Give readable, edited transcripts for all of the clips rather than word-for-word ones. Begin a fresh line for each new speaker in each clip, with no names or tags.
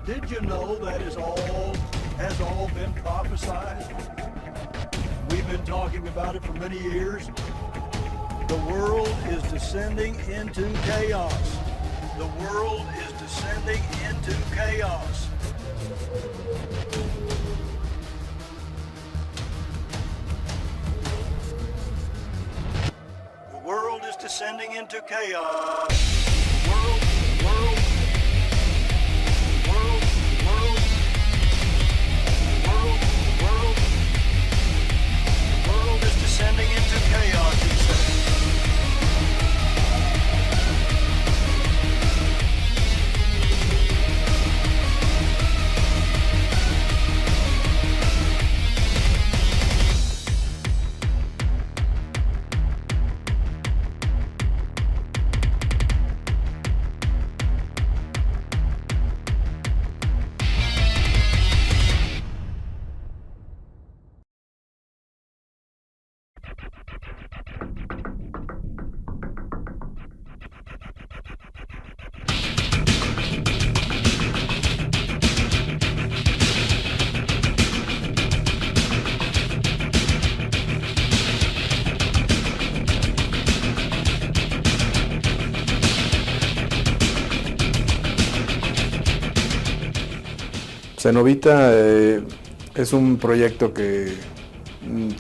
Did you know that has all been prophesied? We've been talking about it for many years. The world is descending into chaos. The world is descending into chaos. The world is descending into chaos. World, world, world, world, world, world, world is descending into chaos, he said.
Cenovita es un proyecto que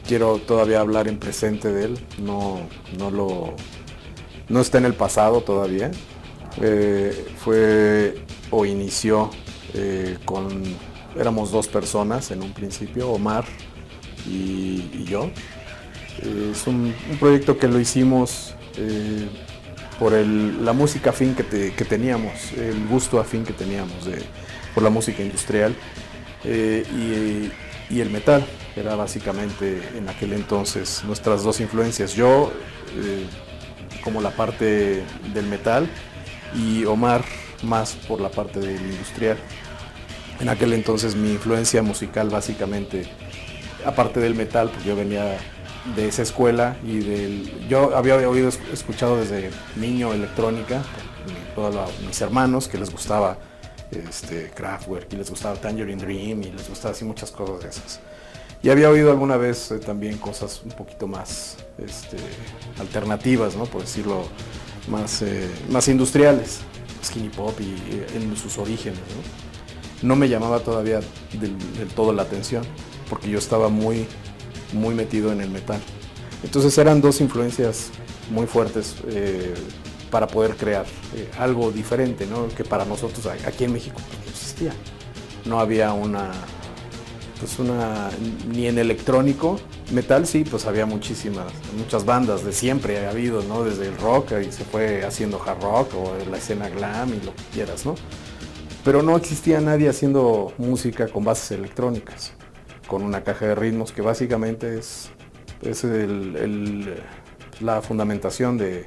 quiero todavía hablar en presente de él, no está en el pasado todavía. Inició éramos dos personas en un principio, Omar y yo. Es un proyecto que lo hicimos por la música afín que teníamos, el gusto afín que teníamos por la música industrial y el metal. Era básicamente en aquel entonces nuestras dos influencias. Yo como la parte del metal y Omar más por la parte del industrial. En aquel entonces mi influencia musical básicamente, aparte del metal, pues yo venía de esa escuela yo había escuchado desde niño electrónica, por todos mis hermanos que les gustaba Kraftwerk y les gustaba Tangerine Dream y les gustaba así muchas cosas de esas. Y había oído alguna vez también cosas un poquito más alternativas, ¿no? Por decirlo, más industriales, skinny pop y en sus orígenes, ¿no? No me llamaba todavía del todo la atención porque yo estaba muy metido en el metal. Entonces eran dos influencias muy fuertes para poder crear algo diferente, ¿no? Que para nosotros aquí en México no existía. No había ni en electrónico, metal sí, pues había muchas bandas, de siempre ha habido, ¿no? Desde el rock y se fue haciendo hard rock o la escena glam y lo que quieras, ¿no? Pero no existía nadie haciendo música con bases electrónicas, con una caja de ritmos que básicamente es la fundamentación del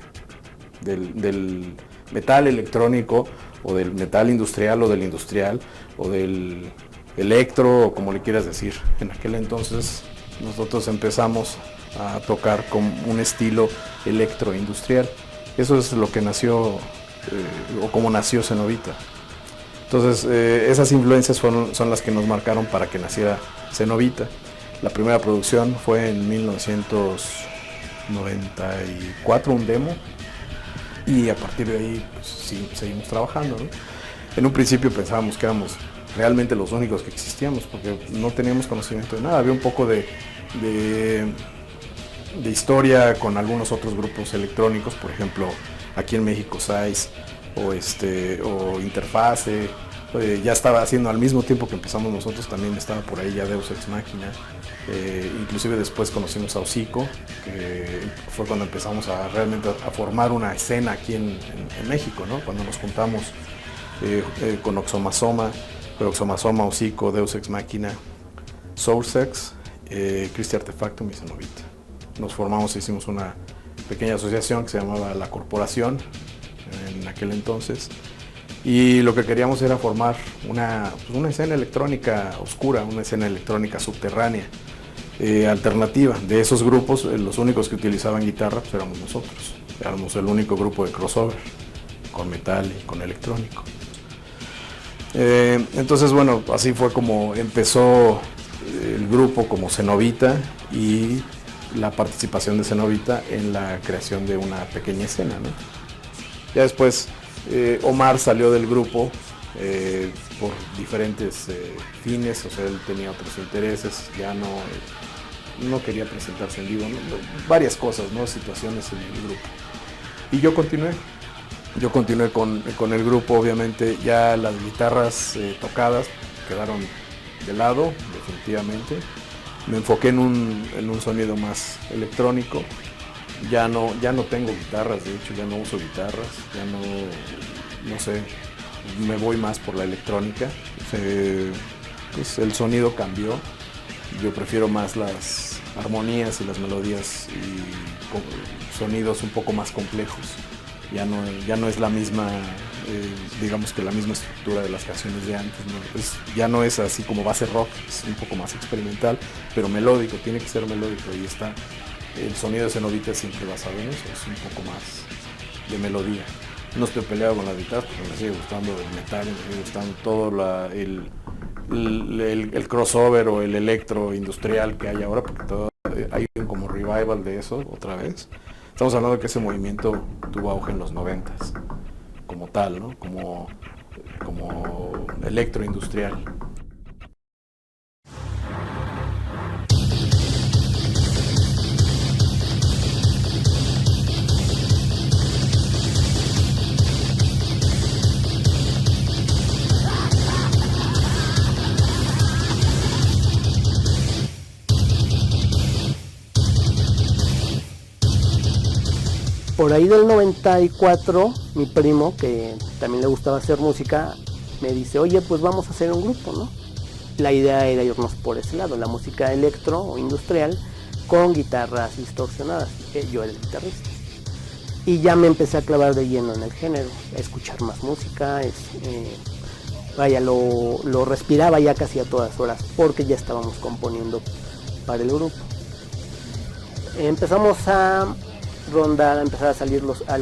metal electrónico o del metal industrial o del industrial o del electro o como le quieras decir. En aquel entonces nosotros empezamos a tocar con un estilo electroindustrial. Eso es lo que nació o como nació Cenovita. Entonces esas influencias son las que nos marcaron para que naciera Cenovita. La primera producción fue en 1994, un demo, y a partir de ahí pues, sí, seguimos trabajando, ¿no? En un principio pensábamos que éramos realmente los únicos que existíamos porque no teníamos conocimiento de nada. Había un poco de historia con algunos otros grupos electrónicos, por ejemplo aquí en México Size o Interfase. Ya estaba haciendo al mismo tiempo que empezamos nosotros, también estaba por ahí ya Deus Ex Machina. Inclusive después conocimos a Hocico, que fue cuando empezamos realmente a formar una escena aquí en México, ¿no? Cuando nos juntamos con Oxomasoma, Hocico, Deus Ex Machina, Soulsex, Christy Artefactum y Cenovita. Nos formamos e hicimos una pequeña asociación que se llamaba La Corporación en aquel entonces. Y lo que queríamos era formar una escena electrónica oscura, una escena electrónica subterránea, alternativa. De esos grupos, los únicos que utilizaban guitarra pues éramos nosotros. Éramos el único grupo de crossover, con metal y con electrónico. Entonces, bueno, así fue como empezó el grupo como Cenobita y la participación de Cenobita en la creación de una pequeña escena, ¿no? Ya después Omar salió del grupo por diferentes fines, o sea, él tenía otros intereses, ya no quería presentarse en vivo, ¿no? Varias cosas, ¿no? Situaciones en el grupo. Y yo continué con el grupo, obviamente ya las guitarras tocadas quedaron de lado, definitivamente. Me enfoqué en un sonido más electrónico. Ya no tengo guitarras, de hecho ya no uso guitarras, ya no sé, me voy más por la electrónica. Pues el sonido cambió, yo prefiero más las armonías y las melodías y sonidos un poco más complejos. Ya no es la misma, digamos que la misma estructura de las canciones de antes, ¿no? Ya no es así como base rock, es un poco más experimental, pero melódico, tiene que ser melódico, y está. El sonido de Cenobita siempre basado en eso, es un poco más de melodía. No estoy peleado con las guitarras porque me sigue gustando el metal, me sigue gustando todo el crossover o el electro industrial que hay ahora, porque hay un como revival de eso otra vez. Estamos hablando de que ese movimiento tuvo auge en los 90s, como tal, ¿no? Como electroindustrial.
Por ahí del 94, mi primo, que también le gustaba hacer música, me dice, oye, pues vamos a hacer un grupo, ¿no? La idea era irnos por ese lado, la música electro o industrial con guitarras distorsionadas. Yo era el guitarrista. Y ya me empecé a clavar de lleno en el género, a escuchar más música, lo respiraba ya casi a todas horas, porque ya estábamos componiendo para el grupo. Empezamos a empezar a salir a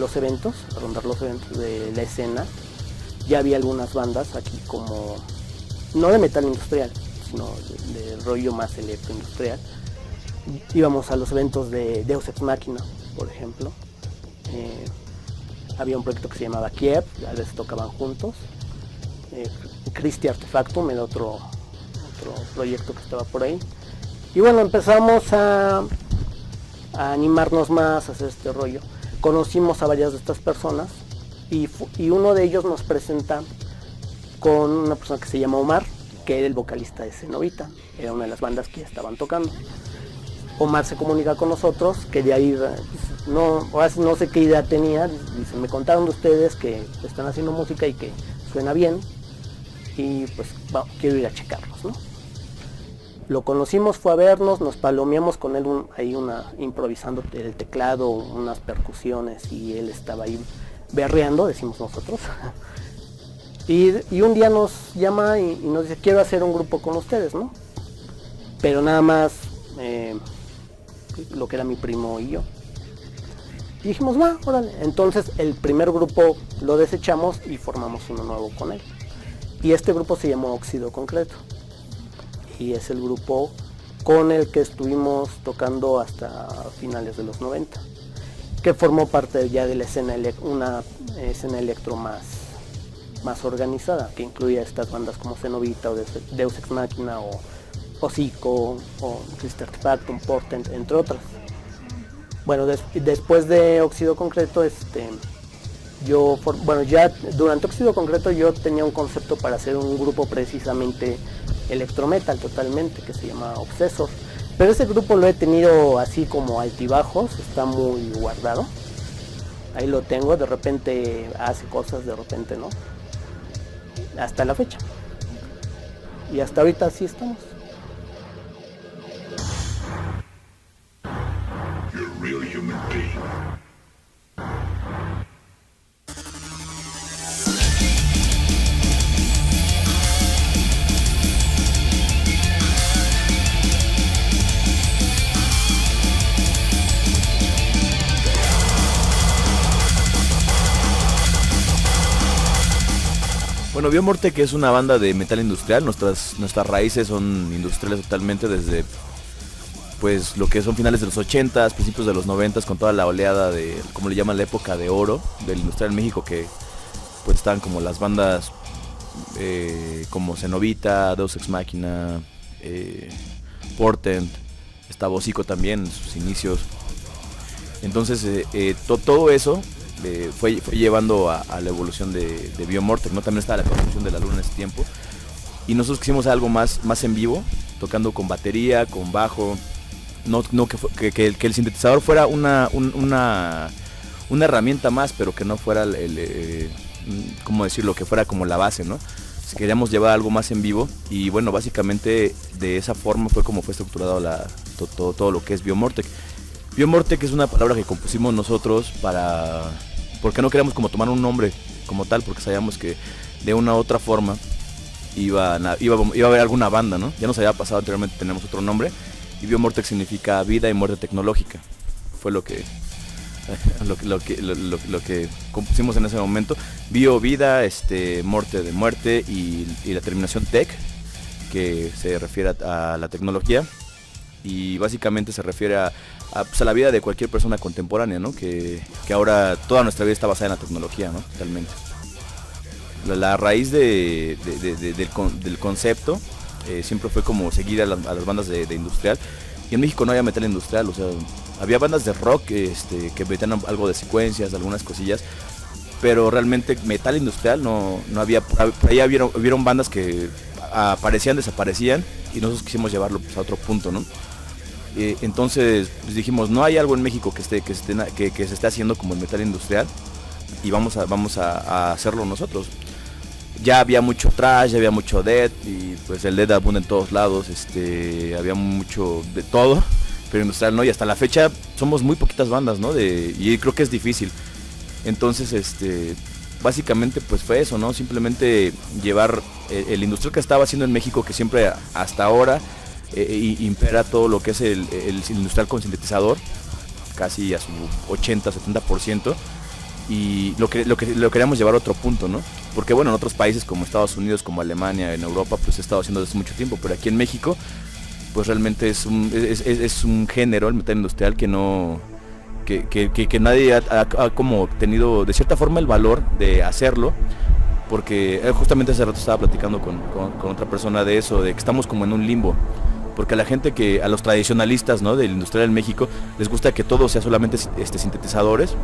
rondar los eventos de la escena. Ya había algunas bandas aquí como, no de metal industrial, sino de rollo más electroindustrial. Íbamos a los eventos de Deus Ex Machina, por ejemplo. Había un proyecto que se llamaba Kiev, a veces tocaban juntos. Christy Artefactum era otro proyecto que estaba por ahí. Y bueno, empezamos a animarnos más a hacer este rollo. Conocimos a varias de estas personas y uno de ellos nos presenta con una persona que se llama Omar, que era el vocalista de Cenobita, era una de las bandas que estaban tocando. Omar se comunica con nosotros, quería ir, no sé qué idea tenía, dice, me contaron de ustedes que están haciendo música y que suena bien, y pues quiero ir a checarlos, ¿no? Lo conocimos, fue a vernos, nos palomeamos con él improvisando el teclado, unas percusiones, y él estaba ahí berreando, decimos nosotros. Y un día nos llama y nos dice, quiero hacer un grupo con ustedes, ¿no? Pero nada más lo que era mi primo y yo. Y dijimos, va, órale. Entonces el primer grupo lo desechamos y formamos uno nuevo con él. Y este grupo se llamó Óxido Concreto. Y es el grupo con el que estuvimos tocando hasta finales de los 90, que formó parte ya de la escena, una escena electro más organizada, que incluía estas bandas como Cenobita o Deus Ex Machina o Hocico o Christy Artefactum, Portent, entre otras. Bueno, después de Óxido Concreto, ya durante Óxido Concreto yo tenía un concepto para hacer un grupo precisamente electrometal totalmente, que se llama Obsessor, pero ese grupo lo he tenido así como altibajos, está muy guardado, ahí lo tengo, de repente hace cosas, de repente no, hasta la fecha, y hasta ahorita así estamos.
You're a real human being.
Bueno, Biomortec es una banda de metal industrial. Nuestras raíces son industriales totalmente desde pues lo que son finales de los 80s, principios de los 90s, con toda la oleada de, como le llaman, la época de oro del industrial en México, que pues están como las bandas como Cenovita, Deus Ex Machina, Portent, estaba Hocico también en sus inicios. Entonces todo eso fue llevando a la evolución de Biomortec, ¿no? También estaba la construcción de la luna en ese tiempo. Y nosotros quisimos algo más en vivo, tocando con batería, con bajo. No que el sintetizador fuera una herramienta más, pero que no fuera ¿cómo decirlo? Que fuera como la base, ¿no? Queríamos llevar algo más en vivo y bueno, básicamente de esa forma fue como fue estructurado todo lo que es Biomortec. Biomortec es una palabra que compusimos nosotros porque no queríamos como tomar un nombre como tal, porque sabíamos que de una u otra forma iba a haber alguna banda, ¿no? Ya nos había pasado anteriormente, tenemos otro nombre, y Biomortec significa vida y muerte tecnológica. Fue lo que compusimos en ese momento. Bio, vida, morte de muerte, y la terminación tech, que se refiere a la tecnología, y básicamente se refiere a la vida de cualquier persona contemporánea, ¿no? Que ahora toda nuestra vida está basada en la tecnología, ¿no? Totalmente. La raíz del concepto siempre fue como seguir a las bandas de industrial, y en México no había metal industrial, o sea, había bandas de rock que metían algo de secuencias, algunas cosillas, pero realmente metal industrial no había. Por ahí hubieron bandas que aparecían, desaparecían, y nosotros quisimos llevarlo pues a otro punto, ¿no? Entonces pues dijimos, no hay algo en México que se esté haciendo como el metal industrial, y vamos a hacerlo nosotros. Ya había mucho thrash, ya había mucho death, y pues el death abunda en todos lados, había mucho de todo, pero industrial no, y hasta la fecha somos muy poquitas bandas, ¿no? Y creo que es difícil. Entonces básicamente pues fue eso, ¿no? Simplemente llevar el industrial que estaba haciendo en México, que siempre hasta ahora impera todo lo que es el industrial con sintetizador, casi a su 80-70%, y lo queríamos llevar a otro punto, ¿no? Porque bueno, en otros países como Estados Unidos, como Alemania, en Europa, pues se ha estado haciendo desde mucho tiempo, pero aquí en México pues realmente es un género, el metal industrial, que no que nadie ha como tenido de cierta forma el valor de hacerlo, porque justamente hace rato estaba platicando con otra persona de eso, de que estamos como en un limbo, porque a los tradicionalistas, ¿no?, del industrial en México les gusta que todo sea solamente sintetizadores,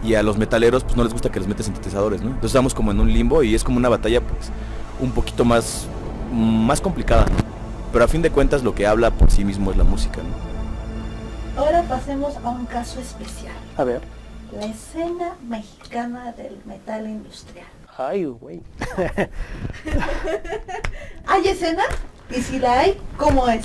y a los metaleros pues no les gusta que les metan sintetizadores, ¿no? Entonces estamos como en un limbo, y es como una batalla pues un poquito más complicada, ¿no? Pero a fin de cuentas lo que habla por sí mismo es la música, ¿no?
Ahora pasemos a un caso especial.
A ver.
La escena mexicana del metal industrial.
Ay, güey.
¿Hay escena? Y si la hay, ¿cómo es?